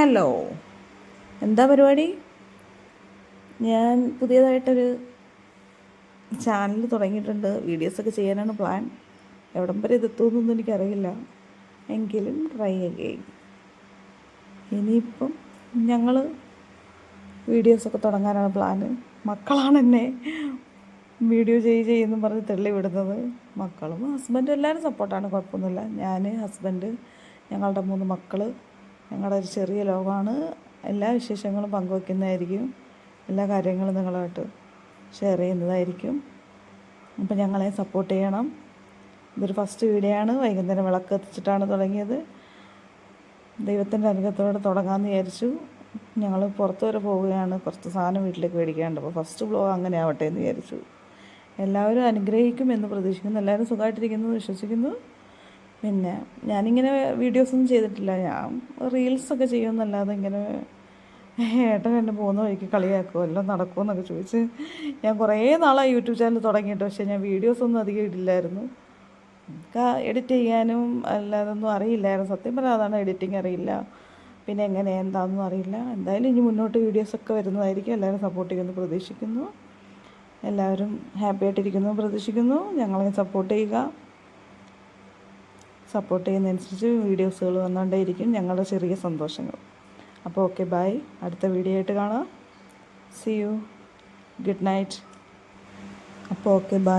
Hello, എന്താ പരിപാടി? ഞാൻ പുതിയതായിട്ടൊരു ചാനൽ തുടങ്ങിയിട്ടുണ്ട്. വീഡിയോസൊക്കെ ചെയ്യാനാണ് പ്ലാൻ. എവിടം വരെ ഇതെത്തുമെന്നൊന്നും എനിക്കറിയില്ല, എങ്കിലും ട്രൈ അഗെയിൻ. ഇനിയിപ്പം ഞങ്ങൾ വീഡിയോസൊക്കെ തുടങ്ങാനാണ് പ്ലാന്. മക്കളാണ് എന്നെ വീഡിയോ ചെയ്യുമെന്നും പറഞ്ഞ് തള്ളി വിടുന്നത്. മക്കളും ഹസ്ബൻഡും എല്ലാവരും സപ്പോർട്ടാണ്, കുഴപ്പമൊന്നുമില്ല. ഞാൻ, ഹസ്ബൻഡ്, ഞങ്ങളുടെ 3 മക്കൾ, ഞങ്ങളുടെ ഒരു ചെറിയ ലോകമാണ്. എല്ലാ വിശേഷങ്ങളും പങ്കുവയ്ക്കുന്നതായിരിക്കും. എല്ലാ കാര്യങ്ങളും നിങ്ങളുമായിട്ട് ഷെയർ ചെയ്യുന്നതായിരിക്കും. അപ്പം ഞങ്ങളെ സപ്പോർട്ട് ചെയ്യണം. ഇതൊരു ഫസ്റ്റ് വീഡിയോ ആണ്. വൈകുന്നേരം വിളക്ക് കത്തിച്ചിട്ടാണ് തുടങ്ങിയത്. ദൈവത്തിൻ്റെ അനുഗ്രഹത്തോടെ തുടങ്ങാമെന്ന് വിചാരിച്ചു. ഞങ്ങൾ പുറത്ത് വരെ പോവുകയാണ്, കുറച്ച് സാധനം വീട്ടിലേക്ക് മേടിക്കാനുണ്ട്. അപ്പോൾ ഫസ്റ്റ് വ്ലോഗ് അങ്ങനെ ആവട്ടെ എന്ന് വിചാരിച്ചു. എല്ലാവരും അനുഗ്രഹിക്കും എന്ന് പ്രതീക്ഷിക്കുന്നു. എല്ലാവരും സുഖമായിട്ടിരിക്കുന്നു വിശ്വസിക്കുന്നു. പിന്നെ ഞാനിങ്ങനെ വീഡിയോസൊന്നും ചെയ്തിട്ടില്ല. ഞാൻ റീൽസൊക്കെ ചെയ്യുമെന്നല്ലാതെ ഇങ്ങനെ ഏട്ടൻ എന്നെ പോകുന്ന വഴിക്ക് കളിയാക്കുമോ എല്ലാം നടക്കുമെന്നൊക്കെ ചോദിച്ച് ഞാൻ കുറേ നാളായി യൂട്യൂബ് ചാനൽ തുടങ്ങിയിട്ട്. പക്ഷേ ഞാൻ വീഡിയോസൊന്നും അധികം ഇടില്ലായിരുന്നു. എനിക്ക് എഡിറ്റ് ചെയ്യാനും അല്ലാതൊന്നും അറിയില്ലായിരുന്നു. സത്യം പറഞ്ഞാൽ അതാണ്, എഡിറ്റിംഗ് അറിയില്ല. പിന്നെ എങ്ങനെ എന്താണെന്നും അറിയില്ല. എന്തായാലും ഇനി മുന്നോട്ട് വീഡിയോസൊക്കെ വരുന്നതായിരിക്കും. എല്ലാവരും സപ്പോർട്ട് ചെയ്യുമെന്ന് പ്രതീക്ഷിക്കുന്നു. എല്ലാവരും ഹാപ്പി ആയിട്ടിരിക്കുന്നു പ്രതീക്ഷിക്കുന്നു. ഞങ്ങളെ സപ്പോർട്ട് ചെയ്യുക. സപ്പോർട്ട് ചെയ്യുന്നതനുസരിച്ച് വീഡിയോസുകൾ വന്നുകൊണ്ടേയിരിക്കും, ഞങ്ങളുടെ ചെറിയ സന്തോഷങ്ങൾ. അപ്പോൾ ഓക്കെ, ബൈ. അടുത്ത വീഡിയോ ആയിട്ട് കാണാം. See you. Good night. അപ്പോൾ ഓക്കെ, ബൈ.